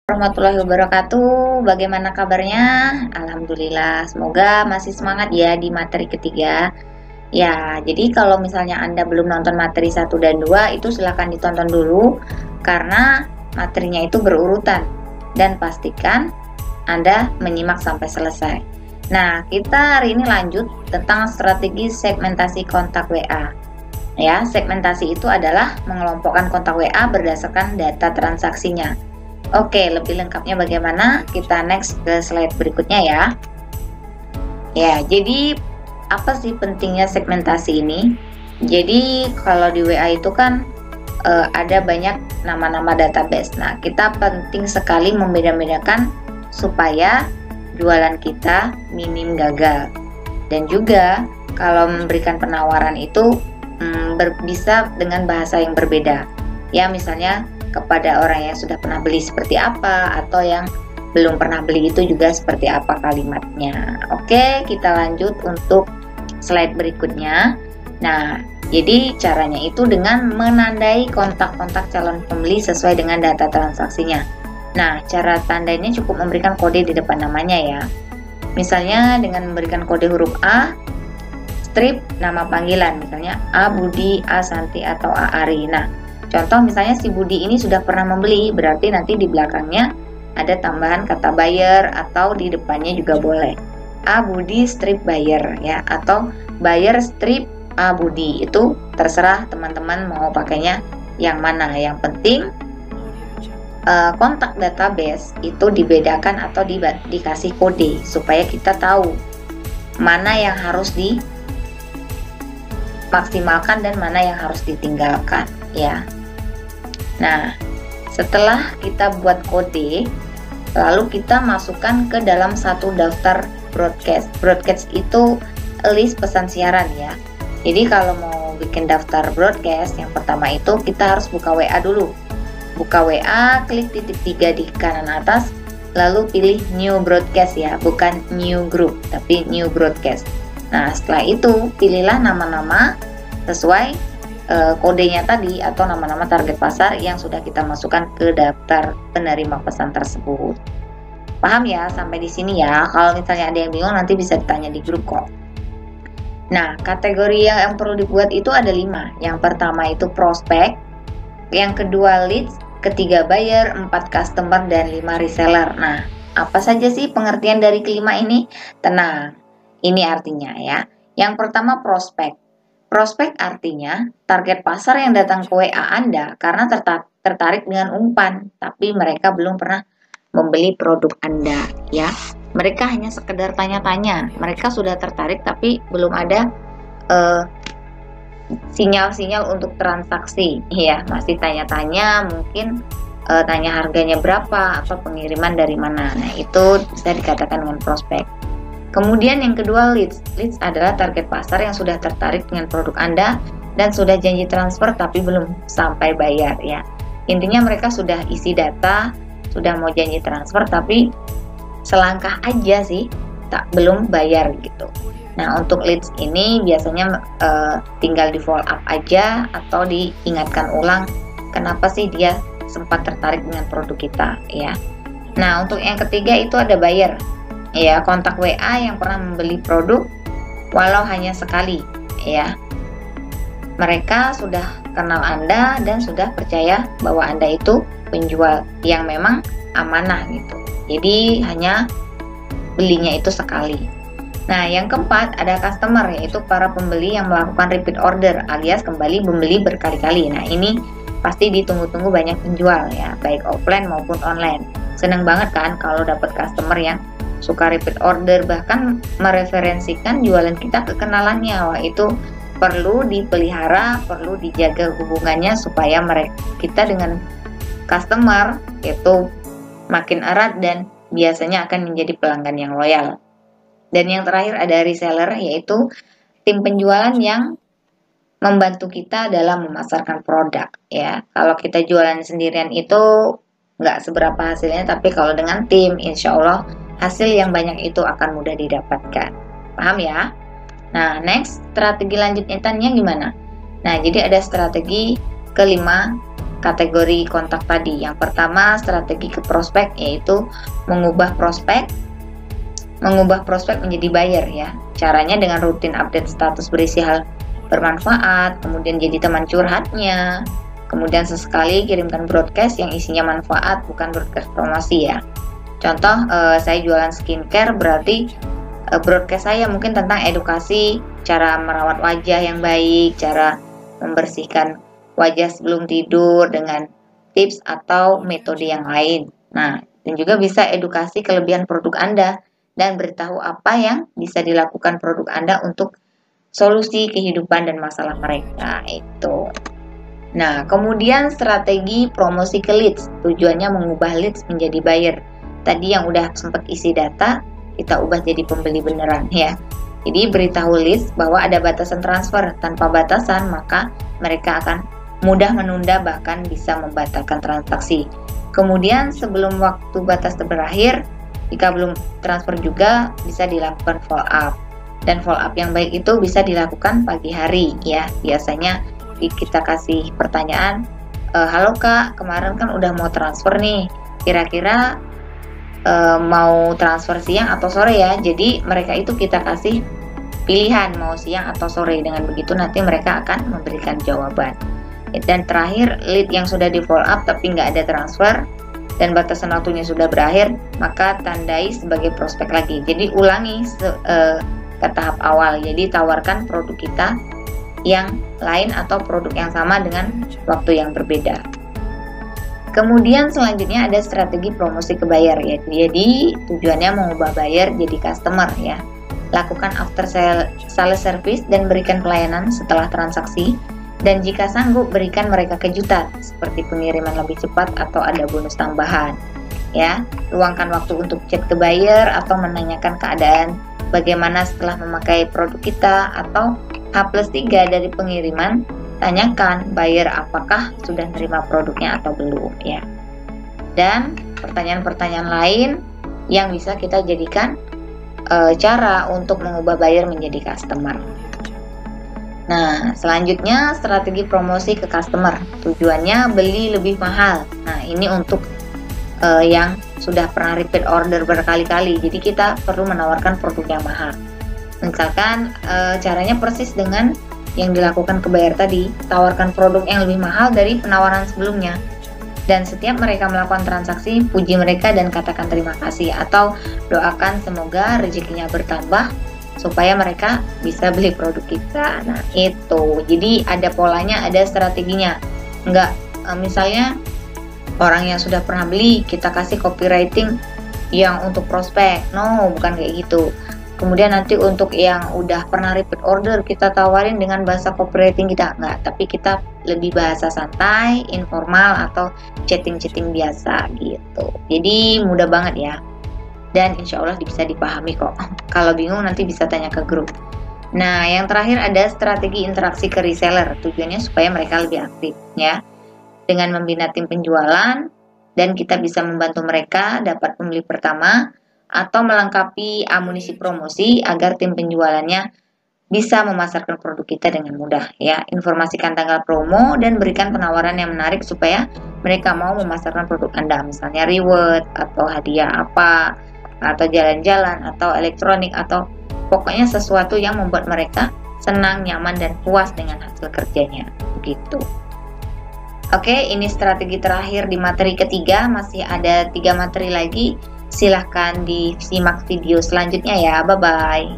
Warahmatullahi wabarakatuh. Bagaimana kabarnya? Alhamdulillah. Semoga masih semangat ya di materi ketiga. Ya, jadi kalau misalnya Anda belum nonton materi 1 dan 2 itu silahkan ditonton dulu karena materinya itu berurutan dan pastikan Anda menyimak sampai selesai. Nah, kita hari ini lanjut tentang strategi segmentasi kontak WA. Ya, segmentasi itu adalah mengelompokkan kontak WA berdasarkan data transaksinya. Oke, lebih lengkapnya bagaimana? Kita next ke slide berikutnya ya. Ya, jadi apa sih pentingnya segmentasi ini? Jadi kalau di WA itu kan ada banyak nama-nama database. Nah, kita penting sekali membeda-bedakan supaya jualan kita minim gagal. Dan juga kalau memberikan penawaran itu bisa dengan bahasa yang berbeda. Ya, misalnya kepada orang yang sudah pernah beli seperti apa, atau yang belum pernah beli itu juga seperti apa kalimatnya. Oke, kita lanjut untuk slide berikutnya. Nah, jadi caranya itu dengan menandai kontak-kontak calon pembeli sesuai dengan data transaksinya. Nah, cara tandainya cukup memberikan kode di depan namanya ya. Misalnya dengan memberikan kode huruf A, strip nama panggilan, misalnya A Budi, A Santi, atau A Ari. Nah, contoh misalnya si Budi ini sudah pernah membeli, berarti nanti di belakangnya ada tambahan kata buyer atau di depannya juga boleh. A Budi strip buyer ya, atau buyer strip A Budi. Itu terserah teman-teman mau pakainya yang mana. Yang penting kontak database itu dibedakan atau dikasih kode supaya kita tahu mana yang harus dimaksimalkan dan mana yang harus ditinggalkan ya. Nah, setelah kita buat kode, lalu kita masukkan ke dalam satu daftar broadcast. Broadcast itu list pesan siaran ya. Jadi kalau mau bikin daftar broadcast, yang pertama itu kita harus buka WA dulu. Buka WA, klik titik 3 di kanan atas, lalu pilih new broadcast ya, bukan new group, tapi new broadcast. Nah, setelah itu pilihlah nama-nama sesuai kodenya tadi atau nama-nama target pasar yang sudah kita masukkan ke daftar penerima pesan tersebut. Paham ya sampai di sini ya? Kalau misalnya ada yang bingung nanti bisa ditanya di grup kok. Nah, kategori yang perlu dibuat itu ada 5. Yang pertama itu prospek, yang kedua leads, ketiga buyer, 4 customer, dan 5 reseller. Nah, apa saja sih pengertian dari kelima ini? Tenang, ini artinya ya. Yang pertama prospek. Prospek artinya target pasar yang datang ke WA Anda karena tertarik dengan umpan, tapi mereka belum pernah membeli produk Anda ya. Mereka hanya sekedar tanya-tanya, mereka sudah tertarik tapi belum ada sinyal-sinyal untuk transaksi ya, masih tanya-tanya, mungkin tanya harganya berapa atau pengiriman dari mana. Nah, itu bisa dikatakan dengan prospek. Kemudian yang kedua leads. Leads adalah target pasar yang sudah tertarik dengan produk Anda dan sudah janji transfer tapi belum sampai bayar ya. Intinya mereka sudah isi data, sudah mau janji transfer tapi selangkah aja sih belum bayar gitu. Nah, untuk leads ini biasanya tinggal di follow up aja atau diingatkan ulang kenapa sih dia sempat tertarik dengan produk kita ya. Nah, untuk yang ketiga itu ada buyer. Ya, kontak WA yang pernah membeli produk walau hanya sekali ya. Mereka sudah kenal Anda dan sudah percaya bahwa Anda itu penjual yang memang amanah gitu. Jadi hanya belinya itu sekali. Nah, yang keempat ada customer, yaitu para pembeli yang melakukan repeat order alias kembali membeli berkali-kali. Nah, ini pasti ditunggu-tunggu banyak penjual ya, baik offline maupun online. Seneng banget kan kalau dapat customer yang suka repeat order, bahkan mereferensikan jualan kita ke kenalannya. Wah, itu perlu dipelihara, perlu dijaga hubungannya supaya kita dengan customer itu makin erat dan biasanya akan menjadi pelanggan yang loyal. Dan yang terakhir ada reseller, yaitu tim penjualan yang membantu kita dalam memasarkan produk ya. Kalau kita jualan sendirian itu nggak seberapa hasilnya, tapi kalau dengan tim insya Allah hasil yang banyak itu akan mudah didapatkan. Paham ya? Nah, next, strategi lanjutannya gimana? Nah, jadi ada strategi kelima, kategori kontak tadi. Yang pertama, strategi ke prospek, yaitu mengubah prospek menjadi buyer ya. Caranya dengan rutin update status berisi hal bermanfaat, kemudian jadi teman curhatnya, kemudian sesekali kirimkan broadcast yang isinya manfaat, bukan broadcast promosi ya. Contoh, saya jualan skincare, berarti broadcast saya mungkin tentang edukasi cara merawat wajah yang baik, cara membersihkan wajah sebelum tidur dengan tips atau metode yang lain. Nah, dan juga bisa edukasi kelebihan produk Anda dan beritahu apa yang bisa dilakukan produk Anda untuk solusi kehidupan dan masalah mereka itu. Nah, kemudian strategi promosi ke leads, tujuannya mengubah leads menjadi buyer. Tadi yang udah sempat isi data, kita ubah jadi pembeli beneran ya. Jadi beritahu leads bahwa ada batasan transfer. Tanpa batasan, maka mereka akan mudah menunda, bahkan bisa membatalkan transaksi. Kemudian sebelum waktu batas berakhir, jika belum transfer juga bisa dilakukan follow up. Dan follow up yang baik itu bisa dilakukan pagi hari ya. Biasanya kita kasih pertanyaan, halo kak, kemarin kan udah mau transfer nih, kira-kira mau transfer siang atau sore ya. Jadi mereka itu kita kasih pilihan mau siang atau sore. Dengan begitu nanti mereka akan memberikan jawaban. Dan terakhir, lead yang sudah di follow up tapi nggak ada transfer dan batasan waktunya sudah berakhir, maka tandai sebagai prospek lagi. Jadi ulangi ke tahap awal. Jadi tawarkan produk kita yang lain atau produk yang sama dengan waktu yang berbeda. Kemudian selanjutnya ada strategi promosi ke buyer ya. Jadi tujuannya mengubah buyer jadi customer ya. Lakukan after sales service dan berikan pelayanan setelah transaksi. Dan jika sanggup, berikan mereka kejutan seperti pengiriman lebih cepat atau ada bonus tambahan ya. Luangkan waktu untuk chat ke buyer atau menanyakan keadaan bagaimana setelah memakai produk kita, atau H+3 dari pengiriman, tanyakan buyer apakah sudah terima produknya atau belum ya. Dan pertanyaan-pertanyaan lain yang bisa kita jadikan cara untuk mengubah buyer menjadi customer. Nah, selanjutnya strategi promosi ke customer. Tujuannya beli lebih mahal. Nah, ini untuk yang sudah pernah repeat order berkali-kali. Jadi kita perlu menawarkan produk yang mahal. Misalkan caranya persis dengan yang dilakukan ke buyer tadi. Tawarkan produk yang lebih mahal dari penawaran sebelumnya. Dan setiap mereka melakukan transaksi, puji mereka dan katakan terima kasih. Atau doakan semoga rezekinya bertambah supaya mereka bisa beli produk kita. Nah itu, jadi ada polanya, ada strateginya. Enggak, misalnya orang yang sudah pernah beli, kita kasih copywriting yang untuk prospek. No, bukan kayak gitu. Kemudian nanti untuk yang udah pernah repeat order, kita tawarin dengan bahasa copywriting kita. Enggak, tapi kita lebih bahasa santai, informal, atau chatting-chatting biasa gitu. Jadi mudah banget ya. Dan insya Allah bisa dipahami kok. Kalau bingung nanti bisa tanya ke grup. Nah, yang terakhir ada strategi interaksi ke reseller. Tujuannya supaya mereka lebih aktif ya. Dengan membina tim penjualan, dan kita bisa membantu mereka dapat pembeli pertama, atau melengkapi amunisi promosi agar tim penjualannya bisa memasarkan produk kita dengan mudah ya. Informasikan tanggal promo dan berikan penawaran yang menarik supaya mereka mau memasarkan produk Anda. Misalnya reward atau hadiah apa, atau jalan-jalan, atau elektronik, atau pokoknya sesuatu yang membuat mereka senang, nyaman, dan puas dengan hasil kerjanya begitu. Oke, ini strategi terakhir di materi ketiga. Masih ada 3 materi lagi, silahkan disimak video selanjutnya ya. Bye bye.